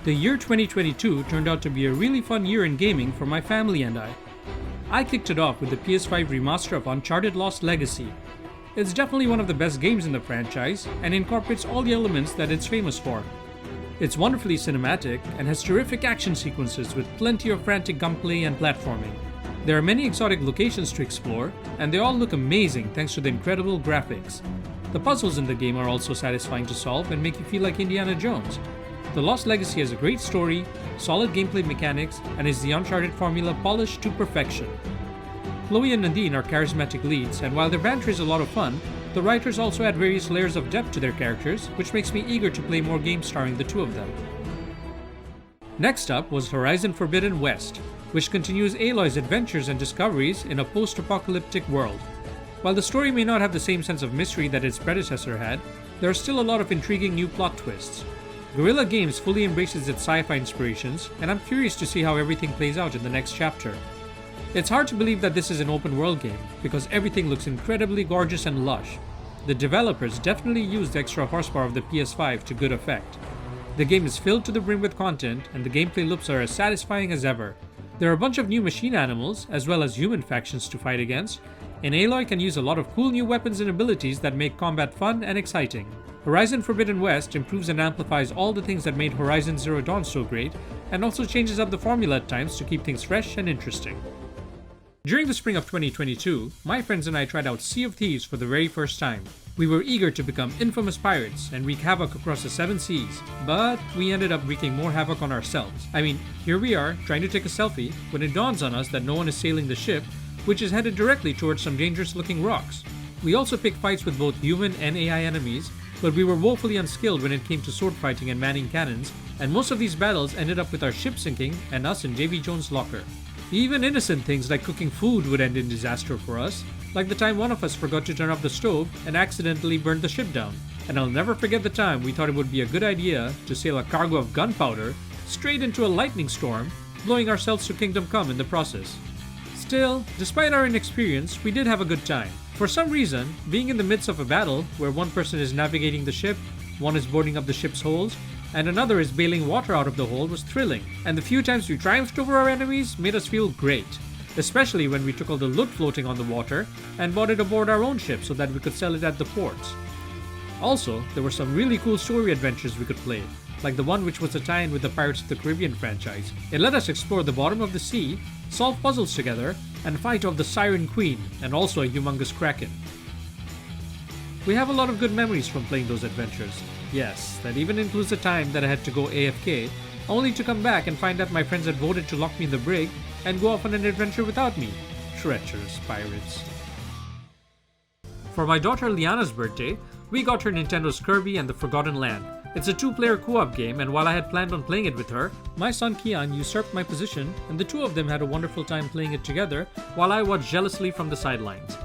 The year 2022 turned out to be a really fun year in gaming for my family and I. I kicked it off with the PS5 remaster of Uncharted Lost Legacy. It's definitely one of the best games in the franchise and incorporates all the elements that it's famous for. It's wonderfully cinematic and has terrific action sequences with plenty of frantic gunplay and platforming. There are many exotic locations to explore, and they all look amazing thanks to the incredible graphics. The puzzles in the game are also satisfying to solve and make you feel like Indiana Jones. The Lost Legacy has a great story, solid gameplay mechanics, and is the Uncharted formula polished to perfection. Chloe and Nadine are charismatic leads, and while their banter is a lot of fun, the writers also add various layers of depth to their characters, which makes me eager to play more games starring the two of them. Next up was Horizon Forbidden West, which continues Aloy's adventures and discoveries in a post-apocalyptic world. While the story may not have the same sense of mystery that its predecessor had, there are still a lot of intriguing new plot twists. Guerrilla Games fully embraces its sci-fi inspirations, and I'm curious to see how everything plays out in the next chapter. It's hard to believe that this is an open world game, because everything looks incredibly gorgeous and lush. The developers definitely used the extra horsepower of the PS5 to good effect. The game is filled to the brim with content, and the gameplay loops are as satisfying as ever. There are a bunch of new machine animals, as well as human factions to fight against, and Aloy can use a lot of cool new weapons and abilities that make combat fun and exciting. Horizon Forbidden West improves and amplifies all the things that made Horizon Zero Dawn so great, and also changes up the formula at times to keep things fresh and interesting. During the spring of 2022, my friends and I tried out Sea of Thieves for the very first time. We were eager to become infamous pirates and wreak havoc across the 7 seas, but we ended up wreaking more havoc on ourselves. I mean, here we are, trying to take a selfie, when it dawns on us that no one is sailing the ship, which is headed directly towards some dangerous-looking rocks. We also picked fights with both human and AI enemies, but we were woefully unskilled when it came to sword fighting and manning cannons, and most of these battles ended up with our ship sinking and us in JV Jones' locker. Even innocent things like cooking food would end in disaster for us, like the time one of us forgot to turn off the stove and accidentally burned the ship down. And I'll never forget the time we thought it would be a good idea to sail a cargo of gunpowder straight into a lightning storm, blowing ourselves to Kingdom Come in the process. Still, despite our inexperience, we did have a good time. For some reason, being in the midst of a battle where one person is navigating the ship, one is boarding up the ship's holes, and another is bailing water out of the hole was thrilling, and the few times we triumphed over our enemies made us feel great, especially when we took all the loot floating on the water and brought it aboard our own ship so that we could sell it at the ports. Also, there were some really cool story adventures we could play, like the one which was a tie-in with the Pirates of the Caribbean franchise. It let us explore the bottom of the sea, solve puzzles together, and fight off the Siren Queen and also a humongous kraken. We have a lot of good memories from playing those adventures. Yes, that even includes the time that I had to go AFK, only to come back and find that my friends had voted to lock me in the brig and go off on an adventure without me. Treacherous pirates. For my daughter Liana's birthday, we got her Nintendo's Kirby and the Forgotten Land. It's a 2-player co-op game, and while I had planned on playing it with her, my son Kian usurped my position, and the two of them had a wonderful time playing it together while I watched jealously from the sidelines.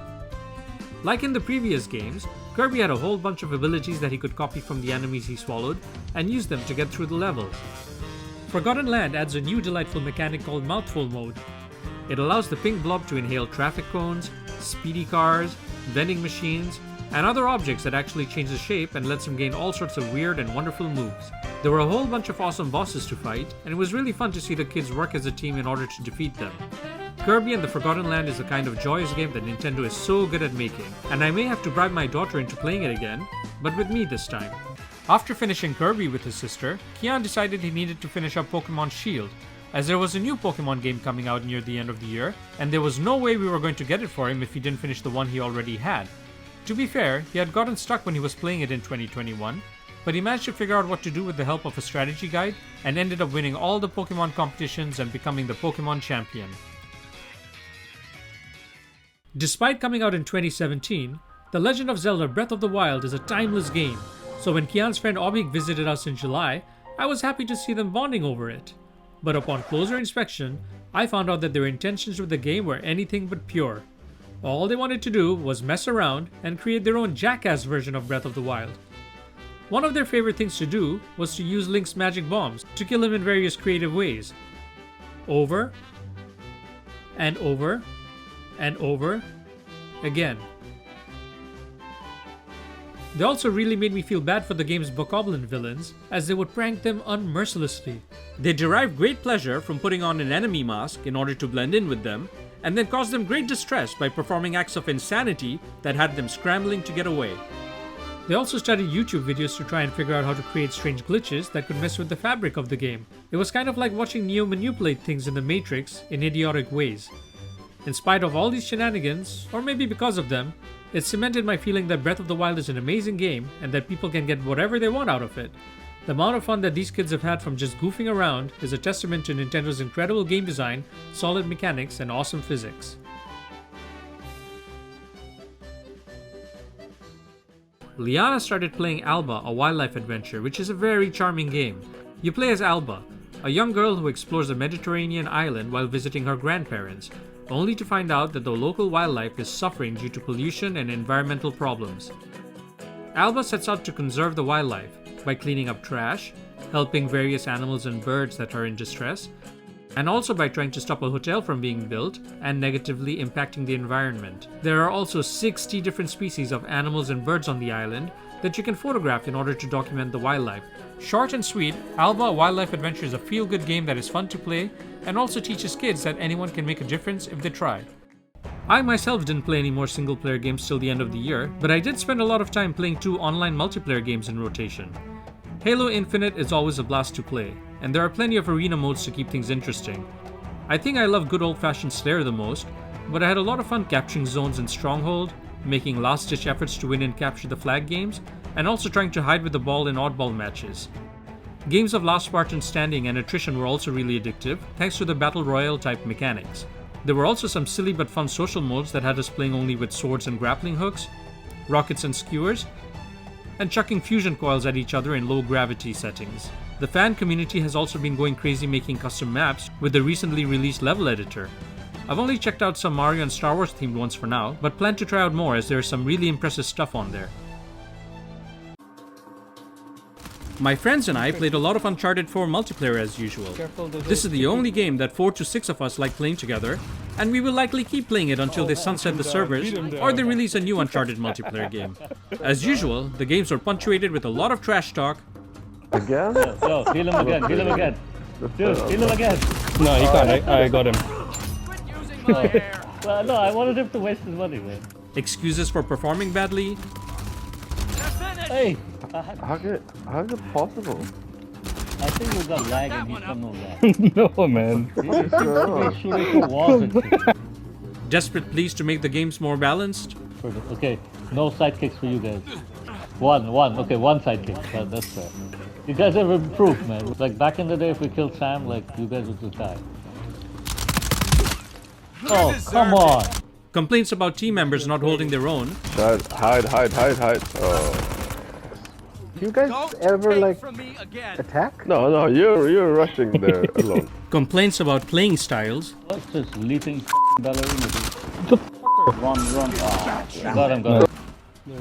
Like in the previous games, Kirby had a whole bunch of abilities that he could copy from the enemies he swallowed and use them to get through the levels. Forgotten Land adds a new delightful mechanic called Mouthful Mode. It allows the pink blob to inhale traffic cones, speedy cars, vending machines, and other objects that actually change the shape and lets him gain all sorts of weird and wonderful moves. There were a whole bunch of awesome bosses to fight, and it was really fun to see the kids work as a team in order to defeat them. Kirby and the Forgotten Land is the kind of joyous game that Nintendo is so good at making, and I may have to bribe my daughter into playing it again, but with me this time. After finishing Kirby with his sister, Kian decided he needed to finish up Pokemon Shield, as there was a new Pokemon game coming out near the end of the year, and there was no way we were going to get it for him if he didn't finish the one he already had. To be fair, he had gotten stuck when he was playing it in 2021, but he managed to figure out what to do with the help of a strategy guide, and ended up winning all the Pokemon competitions and becoming the Pokemon champion. Despite coming out in 2017, The Legend of Zelda Breath of the Wild is a timeless game, so when Kian's friend Obik visited us in July, I was happy to see them bonding over it. But upon closer inspection, I found out that their intentions with the game were anything but pure. All they wanted to do was mess around and create their own jackass version of Breath of the Wild. One of their favorite things to do was to use Link's magic bombs to kill him in various creative ways. Over and over and over again. They also really made me feel bad for the game's bokoblin villains, as they would prank them unmercilessly. They derived great pleasure from putting on an enemy mask in order to blend in with them, and then caused them great distress by performing acts of insanity that had them scrambling to get away. They also studied YouTube videos to try and figure out how to create strange glitches that could mess with the fabric of the game. It was kind of like watching Neo manipulate things in the Matrix in idiotic ways. In spite of all these shenanigans, or maybe because of them, it cemented my feeling that Breath of the Wild is an amazing game and that people can get whatever they want out of it. The amount of fun that these kids have had from just goofing around is a testament to Nintendo's incredible game design, solid mechanics, and awesome physics. Liana started playing Alba, a wildlife adventure, which is a very charming game. You play as Alba, a young girl who explores a Mediterranean island while visiting her grandparents, only to find out that the local wildlife is suffering due to pollution and environmental problems. Alba sets out to conserve the wildlife by cleaning up trash, helping various animals and birds that are in distress, and also by trying to stop a hotel from being built and negatively impacting the environment. There are also 60 different species of animals and birds on the island that you can photograph in order to document the wildlife. Short and sweet, Alba, a wildlife adventure is a feel-good game that is fun to play and also teaches kids that anyone can make a difference if they try. I myself didn't play any more single-player games till the end of the year, but I did spend a lot of time playing 2 online multiplayer games in rotation. Halo Infinite is always a blast to play, and there are plenty of arena modes to keep things interesting. I think I love good old-fashioned Slayer the most, but I had a lot of fun capturing zones in Stronghold, making last-ditch efforts to win and capture the flag games, and also trying to hide with the ball in oddball matches. Games of Last Spartan Standing and Attrition were also really addictive, thanks to the Battle Royale type mechanics. There were also some silly but fun social modes that had us playing only with swords and grappling hooks, rockets and skewers, and chucking fusion coils at each other in low gravity settings. The fan community has also been going crazy making custom maps with the recently released level editor. I've only checked out some Mario and Star Wars themed ones for now, but plan to try out more as there is some really impressive stuff on there. My friends and I played a lot of Uncharted 4 multiplayer as usual. This is the only game that 4 to 6 of us like playing together, and we will likely keep playing it until they sunset the servers or they release a new Uncharted multiplayer game. As usual, the games were punctuated with a lot of trash talk. Again? Yo, heal him again, heal him again. Dude, heal him again. No, you can't. I got him. Well, no, I wanted him to waste his money, man. Excuses for performing badly. Hey! How is it possible? I think we got lag and he's got no lag. No, man. He's shooting for walls and shit. Desperate pleas to make the games more balanced. Okay, no sidekicks for you guys. One sidekick. That's fair. You guys have improved, man. Like back in the day, if we killed Sam, like you guys would just die. Oh, come on! Complaints about team members not holding their own. Hide. Oh. You guys ever like attack? No, you're rushing there alone. Complaints about playing styles. What's this leaping ballerina? Run. Oh, got him.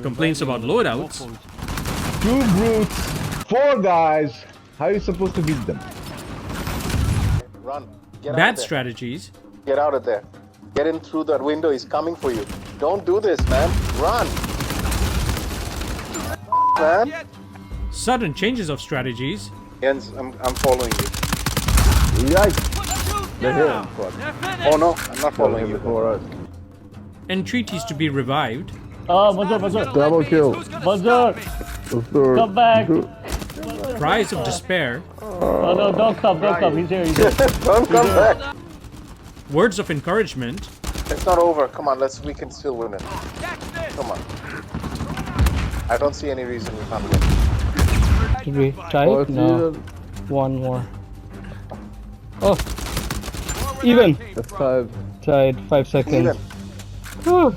Complaints about loadouts. 2 brutes, 4 guys. How are you supposed to beat them? Run. Get out Bad of there. strategies. Get out of there. Get in through that window. He's coming for you. Don't do this, man. Run. Man. Sudden changes of strategies. Jens, I'm following you. Yikes! They're here. Oh no, I'm not following you. Before us. Entreaties to be revived. Oh, Mazur! Double kill. Mazur! Come back! Cries of despair. Oh no, don't come. He's here. Don't come back. Words of encouragement. It's not over. Come on, we can still win it. Come on. I don't see any reason we can't win. Did we tie it? No. One more. Oh! Even! That's 5. Tied. 5 seconds. Even. Whew.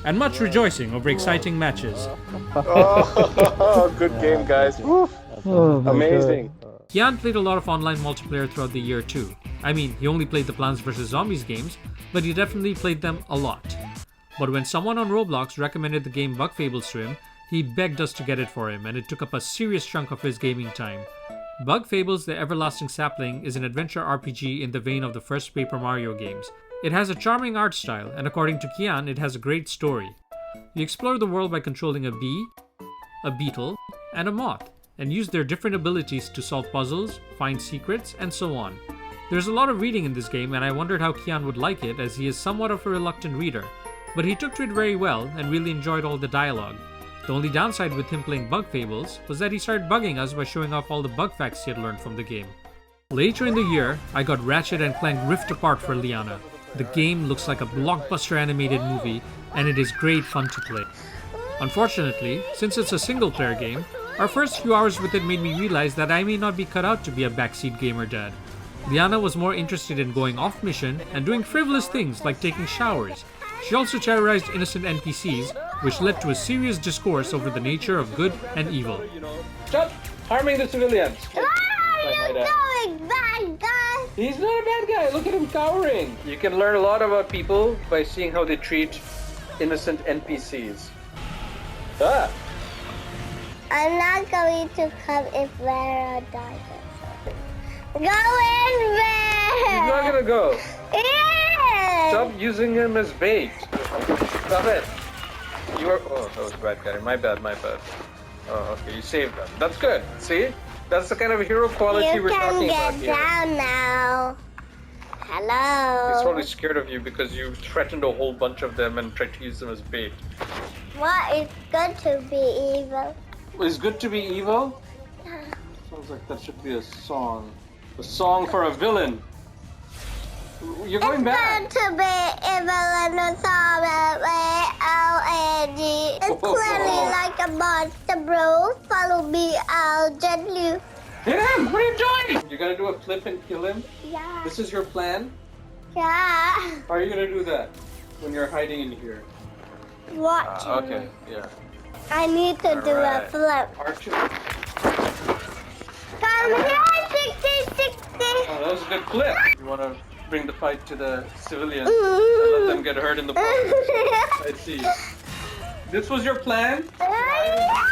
And much rejoicing over exciting matches. Oh, good game, guys. Woo. Oh, my Amazing. Kian played a lot of online multiplayer throughout the year too. I mean, he only played the Plants vs. Zombies games, but he definitely played them a lot. But when someone on Roblox recommended the game Bug Fables to him, he begged us to get it for him, and it took up a serious chunk of his gaming time. Bug Fables: The Everlasting Sapling is an adventure RPG in the vein of the first Paper Mario games. It has a charming art style, and according to Kian, it has a great story. You explore the world by controlling a bee, a beetle, and a moth, and use their different abilities to solve puzzles, find secrets, and so on. There's a lot of reading in this game, and I wondered how Kian would like it, as he is somewhat of a reluctant reader, but he took to it very well and really enjoyed all the dialogue. The only downside with him playing Bug Fables was that he started bugging us by showing off all the bug facts he had learned from the game. Later in the year, I got Ratchet and Clank Rift Apart for Liana. The game looks like a blockbuster animated movie, and it is great fun to play. Unfortunately, since it's a single-player game, our first few hours with it made me realize that I may not be cut out to be a backseat gamer dad. Liana was more interested in going off mission and doing frivolous things like taking showers. She also terrorized innocent NPCs, which led to a serious discourse over the nature of good and evil. Stop harming the civilians! What are you doing, bad guy? He's not a bad guy, look at him cowering! You can learn a lot about people by seeing how they treat innocent NPCs. Ah! I'm not going to come if Vera dies. Go in there! He's not gonna go. Yeah. Stop using him as bait. Stop it. You are. Oh, that was bad guy. My bad, my bad. Oh, okay. You saved them. That's good. See? That's the kind of hero quality we're talking about here. You can get down now. Hello. He's probably scared of you because you threatened a whole bunch of them and tried to use them as bait. What is good to be evil? Is good to be evil? Sounds like that should be a song. A song for a villain. You're going back. It's good to be evil and a song L-A-G. It's clearly like a monster, bro. Follow me, I'll gently. Hit him! What are you doing? You're gonna do a flip and kill him? Yeah. This is your plan? Yeah. How are you gonna do that when you're hiding in here? Watch. Okay, yeah. I need to do a Alright. flip. Archer. Come here, 60. Oh, that was a good flip. You wanna bring the fight to the civilians and let them get hurt in the process. I see. This was your plan? Yeah.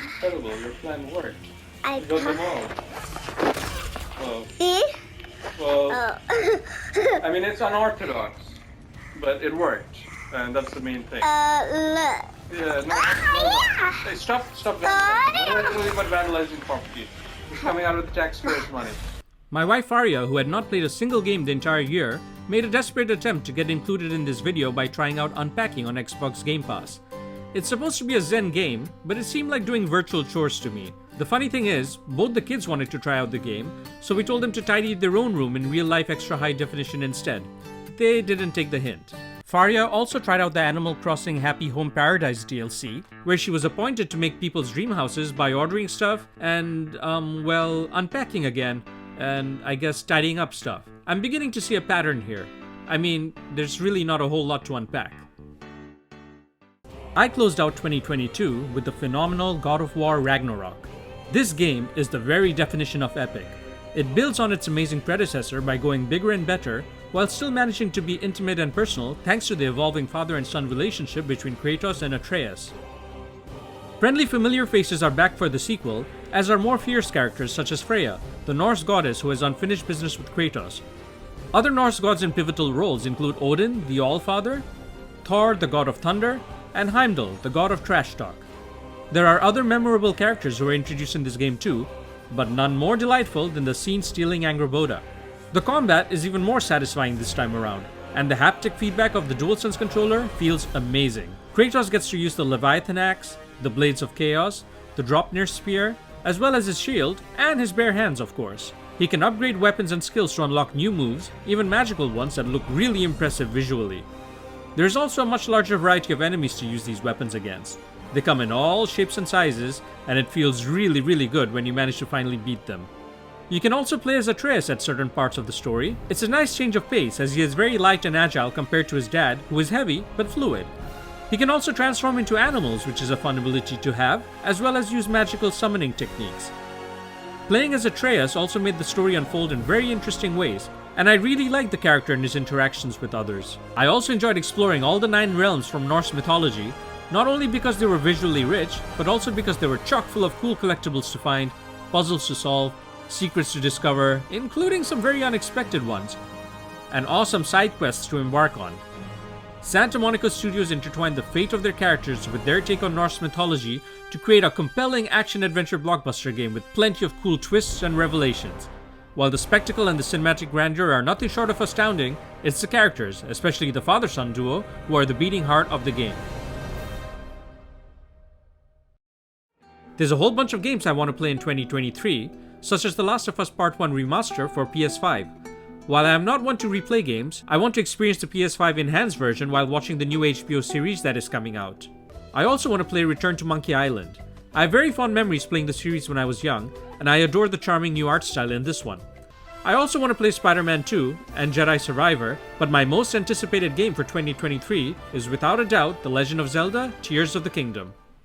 Incredible, your plan worked. I You got them can't all. Well, see. well, Oh. I mean, it's unorthodox, but it worked, and that's the main thing. Look. Yeah, no. Yeah. Hey, stop vandalizing. We're not doing about vandalizing property. It's coming out of the taxpayers' money. My wife Arya, who had not played a single game the entire year, made a desperate attempt to get included in this video by trying out Unpacking on Xbox Game Pass. It's supposed to be a Zen game, but it seemed like doing virtual chores to me. The funny thing is, both the kids wanted to try out the game, so we told them to tidy their own room in real-life extra high definition instead. They didn't take the hint. Faria also tried out the Animal Crossing Happy Home Paradise DLC, where she was appointed to make people's dream houses by ordering stuff and, well, unpacking again, and I guess tidying up stuff. I'm beginning to see a pattern here. I mean, there's really not a whole lot to unpack. I closed out 2022 with the phenomenal God of War Ragnarok. This game is the very definition of epic. It builds on its amazing predecessor by going bigger and better, while still managing to be intimate and personal thanks to the evolving father and son relationship between Kratos and Atreus. Friendly familiar faces are back for the sequel, as are more fierce characters such as Freya, the Norse goddess who has unfinished business with Kratos. Other Norse gods in pivotal roles include Odin, the Allfather, Thor, the god of thunder, and Heimdall, the god of trash talk. There are other memorable characters who are introduced in this game too, but none more delightful than the scene-stealing Angrboda. The combat is even more satisfying this time around, and the haptic feedback of the DualSense controller feels amazing. Kratos gets to use the Leviathan Axe, the Blades of Chaos, the Dropnir Spear, as well as his shield, and his bare hands of course. He can upgrade weapons and skills to unlock new moves, even magical ones that look really impressive visually. There's also a much larger variety of enemies to use these weapons against. They come in all shapes and sizes, and it feels really good when you manage to finally beat them. You can also play as Atreus at certain parts of the story. It's a nice change of pace as he is very light and agile compared to his dad, who is heavy but fluid. He can also transform into animals, which is a fun ability to have, as well as use magical summoning techniques. Playing as Atreus also made the story unfold in very interesting ways, and I really liked the character and his interactions with others. I also enjoyed exploring all the 9 realms from Norse mythology, not only because they were visually rich, but also because they were chock full of cool collectibles to find, puzzles to solve, secrets to discover, including some very unexpected ones, and awesome side quests to embark on. Santa Monica Studios intertwined the fate of their characters with their take on Norse mythology to create a compelling action-adventure blockbuster game with plenty of cool twists and revelations. While the spectacle and the cinematic grandeur are nothing short of astounding, it's the characters, especially the father-son duo, who are the beating heart of the game. There's a whole bunch of games I want to play in 2023, such as The Last of Us Part 1 Remaster for PS5. While I am not one to replay games, I want to experience the PS5 enhanced version while watching the new HBO series that is coming out. I also want to play Return to Monkey Island. I have very fond memories playing the series when I was young, and I adore the charming new art style in this one. I also want to play Spider-Man 2 and Jedi Survivor, but my most anticipated game for 2023 is without a doubt The Legend of Zelda: Tears of the Kingdom.